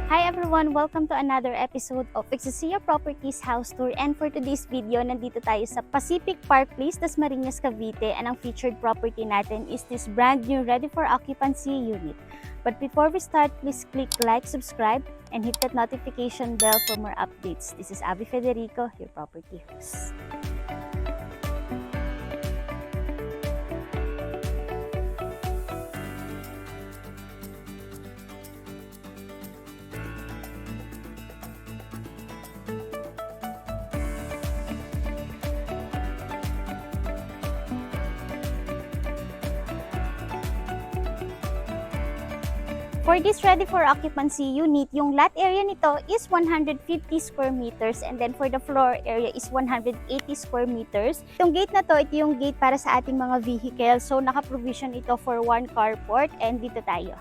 Hi everyone! Welcome to another episode of Exosia Properties House Tour, and for today's video, nandito tayo sa Pacific Park Place, Dasmariñas, Cavite, and ang featured property natin is this brand new ready for occupancy unit. But before we start, please click like, subscribe, and hit that notification bell for more updates. This is Abby Federico, your property host. For this ready for occupancy unit, yung lot area nito is 150 square meters, and then for the floor area is 180 square meters. Itong gate na to, ito yung gate para sa ating mga vehicles. So naka-provision ito for one carport, and dito tayo.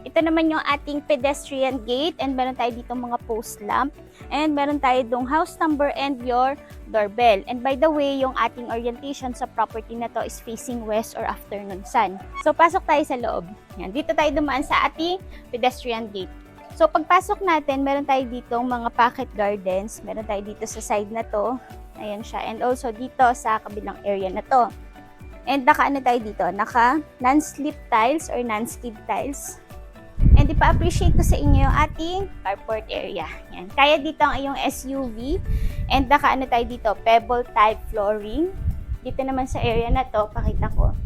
Ito naman yung ating pedestrian gate, and meron tayo dito mga post lamp, and meron tayo dong house number and your doorbell. And by the way, yung ating orientation sa property na to is facing west or afternoon sun. So pasok tayo sa loob. Yan, dito tayo dumaan sa ating pedestrian gate. So pagpasok natin, meron tayo dito mga pocket gardens. Meron tayo dito sa side na to. Ayan siya. And also dito sa kabilang area na to. And naka-ano tayo dito? Naka non-slip tiles or non-skid tiles. And ipa-appreciate ko sa inyo yung ating carport area. Yan. Kaya dito ang iyong SUV. And naka-ano tayo dito? Pebble type flooring. Dito naman sa area na to, pakita ko.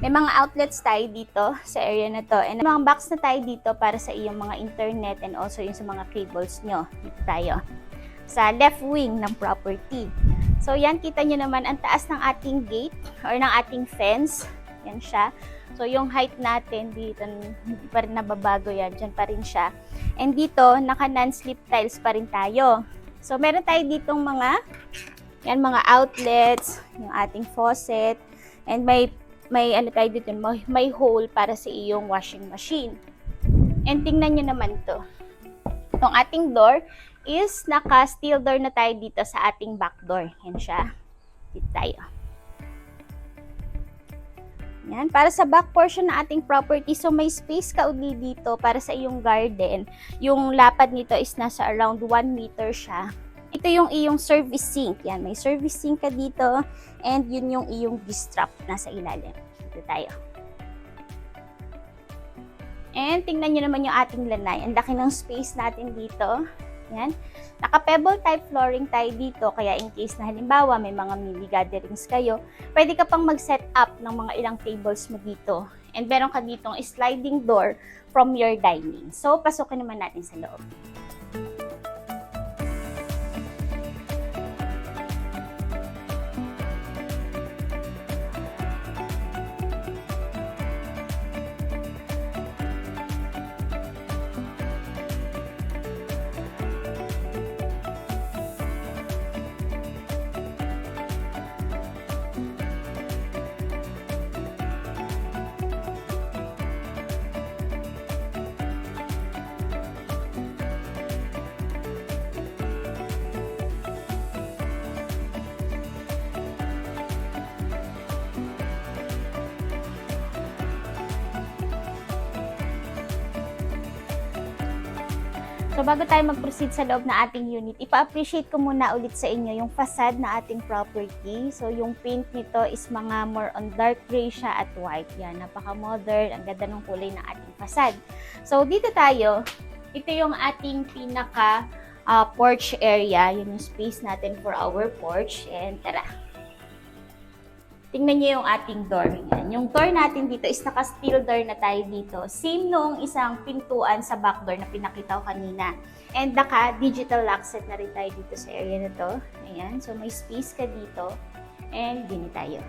May mga outlets tayo dito sa area na to. And mga box na tayo dito para sa iyong mga internet and also yung sa mga cables nyo. Dito tayo. Sa left wing ng property. So yan, kita nyo naman ang taas ng ating gate or ng ating fence. Yan siya. So, yung height natin dito, hindi pa rin nababago yan. Diyan pa rin siya. And dito, naka-non-slip tiles pa rin tayo. So, meron tayo ditong mga outlets, yung ating faucet, and may ano tayo dito, may hole para sa iyong washing machine. And tingnan nyo naman to. Itong ating door is naka-steel door na tayo dito sa ating back door. Yan siya. Dito tayo. Yan, para sa back portion na ating property, so may space ka uli dito para sa iyong garden. Yung lapad nito is nasa around 1 meter siya. Ito yung iyong service sink. Yan, may service sink ka dito, and yun yung iyong distrap nasa ilalim. Dito tayo. And tingnan nyo naman yung ating lanay. Ang laki ng space natin dito. Yan. Naka-pebble type flooring tayo dito, kaya in case na halimbawa may mga mini gatherings kayo, pwede ka pang mag-set up ng mga ilang tables mo dito. And meron ka ditong sliding door from your dining. So, pasukin naman natin sa loob. So bago tayo mag-proceed sa loob na ating unit, ipa-appreciate ko muna ulit sa inyo yung facade na ating property. So yung paint nito is mga more on dark gray siya at white. Yan, napaka-modern, ang ganda ng kulay ng ating facade. So dito tayo, ito yung ating pinaka porch area. Yun yung space natin for our porch. And tara! Tingnan niyo yung ating door. Yan. Yung door natin dito is naka-steel door na tayo dito. Same noong isang pintuan sa back door na pinakita ko kanina. And naka-digital lock set na rin tayo dito sa area na to. Ayan. So may space ka dito. And gini tayo.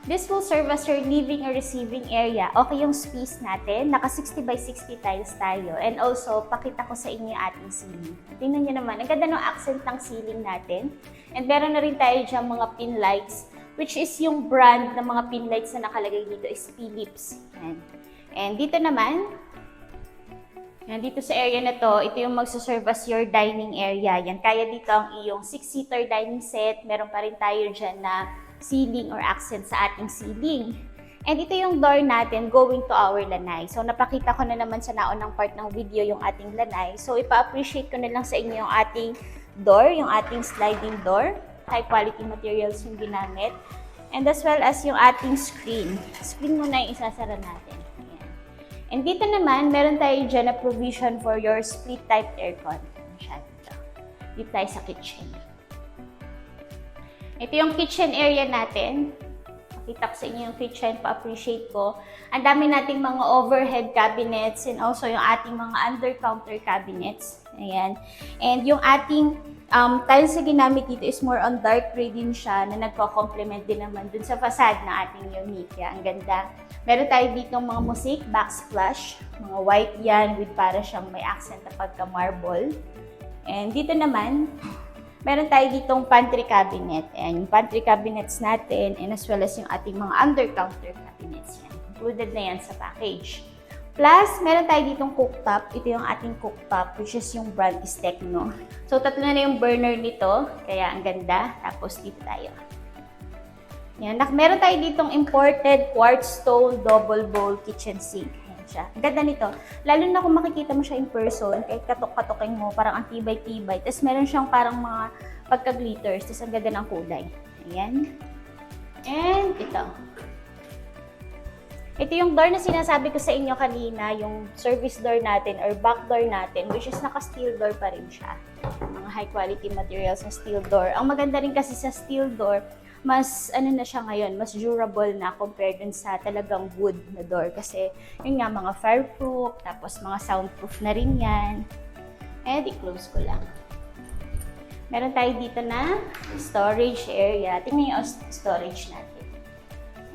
This will serve as your living or receiving area. Okay yung space natin. Naka 60 by 60 tiles tayo. And also, pakita ko sa inyo yung ating ceiling. Tingnan nyo naman. Ang ganda ng accent ng ceiling natin. And meron na rin tayo dyan mga pin lights, which is yung brand ng mga pin lights na nakalagay dito is Philips. And dito naman, dito sa area na to, ito yung magsaserve as your dining area. Yan, kaya dito ang iyong 6-seater dining set. Meron pa rin tayo dyan na ceiling or accent sa ating ceiling. And ito yung door natin going to our lanay. So, napakita ko na naman sa naunang part ng video yung ating lanay. So, ipa-appreciate ko na lang sa inyo yung ating door, yung ating sliding door. High quality materials yung ginamit. And as well as yung ating screen. Screen muna yung isasara natin. Ayan. And dito naman, meron tayo dyan na provision for your split type aircon. Dito tayo sa kitchen. Ito yung kitchen area natin. Pakita ko sa inyo yung kitchen, pa-appreciate ko. Ang dami nating mga overhead cabinets and also yung ating mga under-counter cabinets. Ayan. And yung ating tiles na ginamit dito is more on dark gray din siya na nagko-complement din naman dun sa facade ng ating unit. Kaya ang ganda. Meron tayo dito mga mosaic backsplash. Mga white yan with para siyang may accent na pagka-marble. And dito naman, meron tayo ditong pantry cabinet. Ayan, yung pantry cabinets natin and as well as yung ating mga under-counter cabinets. Yan. Included na yan sa package. Plus, meron tayo ditong cooktop. Ito yung ating cooktop which is yung brand is Tecno. So, tatlo na yung burner nito. Kaya ang ganda. Tapos dito tayo. Yan. Meron tayo ditong imported quartz stone double bowl kitchen sink. Siya. Ang ganda nito. Lalo na kung makikita mo siya in person, kahit katok-katokin mo, parang ang tibay-tibay. Tapos meron siyang parang mga pagka-glitters. Tapos ang ganda ng kulay. Ayan. And ito. Ito yung door na sinasabi ko sa inyo kanina, yung service door natin or back door natin, which is naka-steel door pa rin siya. Mga high-quality materials na steel door. Ang maganda rin kasi sa steel door, mas ano na siya ngayon, mas durable na compared dun sa talagang wood na door. Kasi yun nga, mga fireproof, tapos mga soundproof na rin yan. And i-close ko lang. Meron tayo dito na storage area. Tingnan yung storage natin.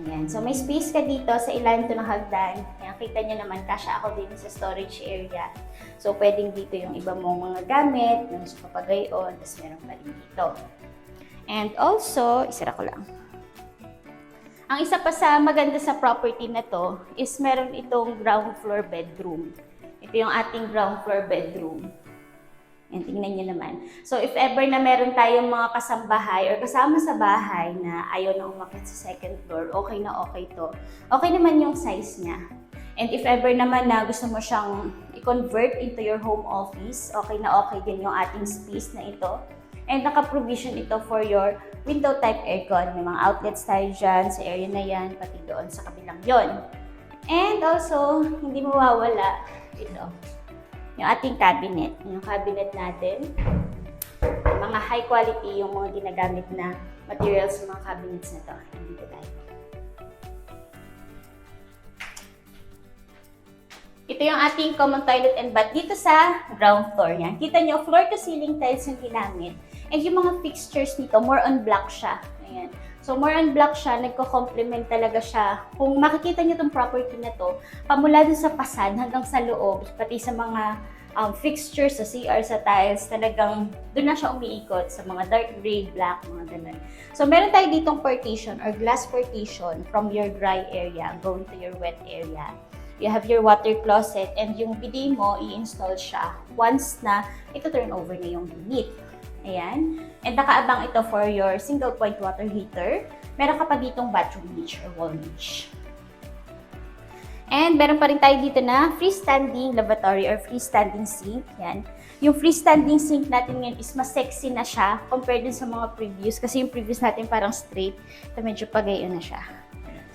Ayan. So may space ka dito sa ilalim to ng hagdan. Ayan, kita nyo naman, kasya ako din sa storage area. So pwedeng dito yung iba mong mga gamit, yung sa papagayon, tapos meron pa rin dito. And also, isara ko lang. Ang isa pa sa maganda sa property na to is meron itong ground floor bedroom. Ito yung ating ground floor bedroom. And tingnan nyo naman. So, if ever na meron tayong mga kasambahay or kasama sa bahay na ayaw na umakyat sa second floor, okay na okay to. Okay naman yung size niya. And if ever naman na gusto mo siyang i-convert into your home office, okay na okay din yung ating space na ito. And naka-provision ito for your window type aircon. May mga outlets tayo dyan sa area na yan, pati doon sa kabilang yon. And also, hindi mawawala ito. Yung ating cabinet. Yung cabinet natin. Mga high quality yung mga ginagamit na materials sa mga cabinets na to. Dito tayo. Ito yung ating common toilet and bath dito sa ground floor niya. Kita nyo, floor to ceiling tiles yung ginamit. And yung mga fixtures nito, more on black siya. Ayan. So, more on black siya, nagko-complement talaga siya. Kung makikita nyo itong property na to, pamula dun sa pasad hanggang sa loob, pati sa mga fixtures, sa CR, sa tiles, talagang doon na siya umiikot sa mga dark gray, black, mga ganun. So, meron tayo ditong partition or glass partition from your dry area going to your wet area. You have your water closet and yung bidet mo, i-install siya once na ito turn over na yung unit. Ayan. And nakaabang ito for your single point water heater. Meron ka pa ditong bathroom niche or wall niche. And meron pa rin tayo dito na freestanding lavatory or freestanding sink. Yan. Yung freestanding sink natin ngayon is mas sexy na siya compared din sa mga previous. Kasi yung previous natin parang straight. Ito medyo pagayon na siya.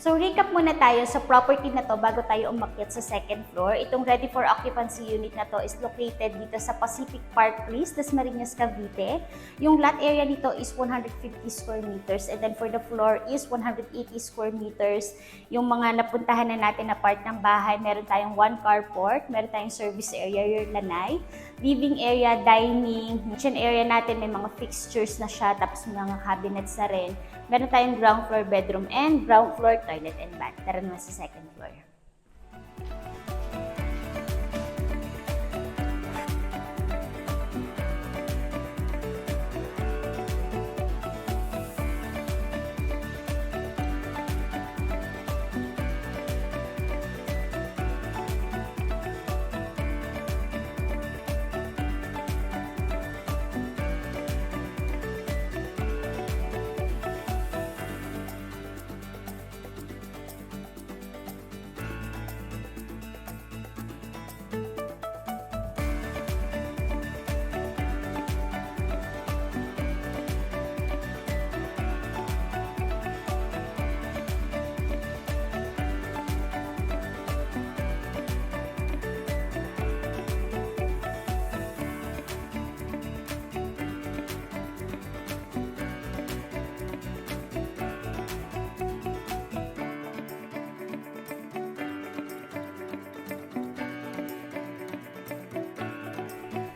So, recap muna tayo sa property na to bago tayo umakyat sa second floor. Itong ready for occupancy unit na to is located dito sa Pacific Park Place, Dasmariñas, Cavite. Yung lot area dito is 150 square meters and then for the floor is 180 square meters. Yung mga napuntahan na natin na part ng bahay, meron tayong 1 carport, meron tayong service area, yung lanay, living area, dining, kitchen area natin, may mga fixtures na siya, tapos may mga cabinets na rin. Meron tayong ground floor bedroom and ground floor toilet and bath. Tara naman sa second floor.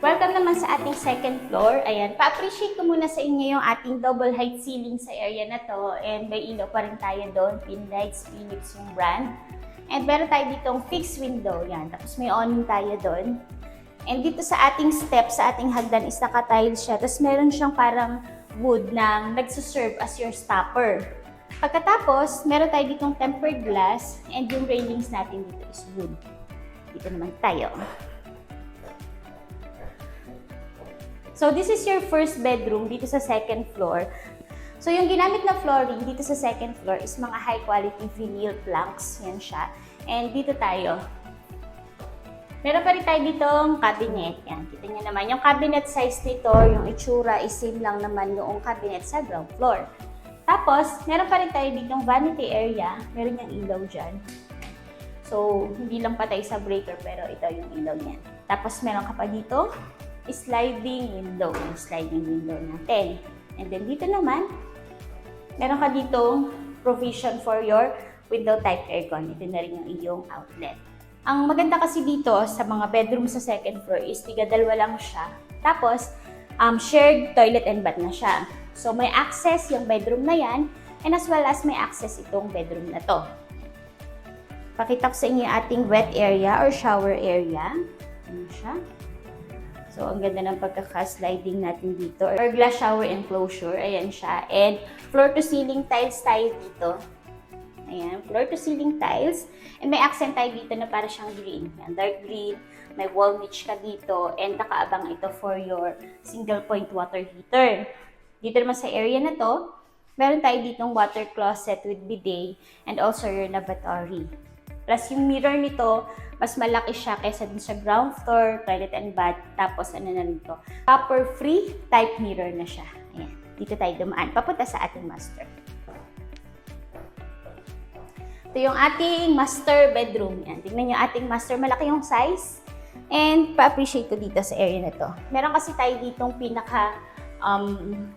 Welcome naman sa ating second floor. Ayan, pa-appreciate ko muna sa inyo yung ating double height ceiling sa area na to. And may ilaw pa rin tayo doon. Pinlights, Philips yung brand. And meron tayo ditong fixed window. Yan. Tapos may awning tayo doon. And dito sa ating step, sa ating hagdan is naka-tile siya. Tapos meron siyang parang wood na nagsuserve as your stopper. Pagkatapos, meron tayo ditong tempered glass. And yung railings natin dito is wood. Dito naman tayo. So, this is your first bedroom dito sa second floor. So, yung ginamit na flooring dito sa second floor is mga high quality vinyl planks. Yan siya. And dito tayo. Meron pa rin tayo ditong cabinet. Yan. Kita niyo naman. Yung cabinet size nito, yung itsura is same lang naman noong cabinet sa ground floor. Tapos, meron pa rin tayo ditong vanity area. Meron yung ilaw dyan. So, hindi lang patay sa breaker, pero ito yung ilaw niyan. Tapos, meron ka pa dito sliding window, yung sliding window natin. And then dito naman, meron ka dito provision for your window type aircon. Ito na rin yung iyong outlet. Ang maganda kasi dito sa mga bedroom sa second floor is tiga-dalawa lang siya. Tapos, shared toilet and bath na siya. So, may access yung bedroom na yan and as well as may access itong bedroom na to. Pakita ko sa inyo ating wet area or shower area. Ano siya? So, ang ganda ng pagkaka-sliding natin dito. Or glass shower enclosure. Ayan siya. And floor-to-ceiling tiles tayo dito. Ayan, floor-to-ceiling tiles. And may accent tayo dito na para siyang green. Ayan, dark green. May wall niche ka dito. And nakaabang ito for your single-point water heater. Dito naman sa area na to, meron tayo ditong water closet with bidet and also your lavatory. Plus, yung mirror nito, mas malaki siya kaysa dun sa ground floor, toilet and bath. Tapos, ano na nito? Copper-free type mirror na siya. Ayan. Dito tayo dumaan. Papunta sa ating master. Ito yung ating master bedroom. Yan. Tingnan nyo ating master. Malaki yung size. And, pa-appreciate ko dito sa area na to. Meron kasi tayo ditong pinaka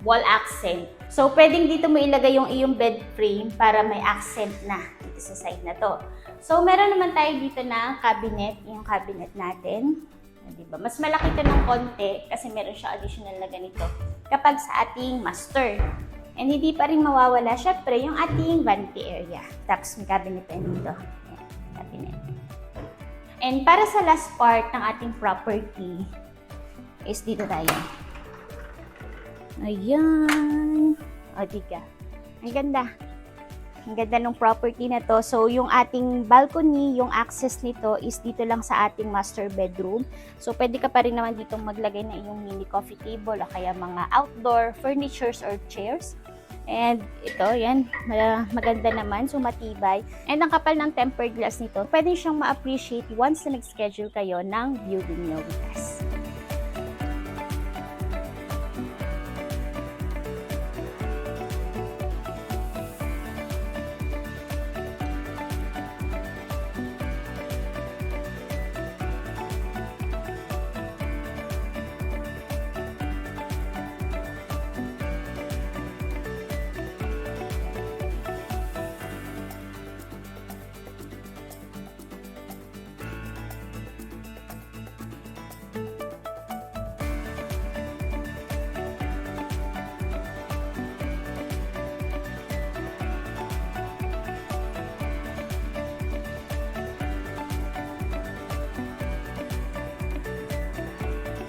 wall accent. So, pwedeng dito mo ilagay yung iyong bed frame para may accent na dito sa side na to. So, meron naman tayo dito na cabinet, yung cabinet natin. Diba? Mas malaki ito ng konti kasi meron siya additional na ganito kapag sa ating master. And hindi pa rin mawawala, syempre, yung ating vanity area. Tapos, may cabinet tayo dito. Ayan, cabinet. And para sa last part ng ating property is dito tayo. Ayan. O, diga. Ang ganda. Ang ganda ng property na to. So, yung ating balcony, yung access nito is dito lang sa ating master bedroom. So, pwede ka pa rin naman dito maglagay na yung mini coffee table o kaya mga outdoor furnitures or chairs. And ito, yan. Maganda naman. So, matibay. And ang kapal ng tempered glass nito, pwede siyang ma-appreciate once na nag-schedule kayo ng viewing nyo with us.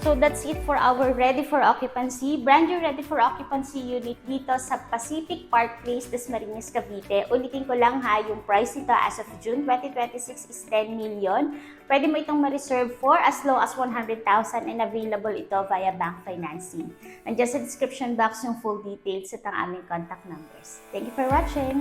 So that's it for our ready for occupancy, brand new ready for occupancy unit dito sa Pacific Park Place, Dasmariñas, Cavite. Ulitin ko lang ha, yung price nito as of June 2026 is 10 million. Pwede mo itong ma-reserve for as low as 100,000 and available ito via bank financing. Nandiyan sa description box yung full details at ang aming contact numbers. Thank you for watching!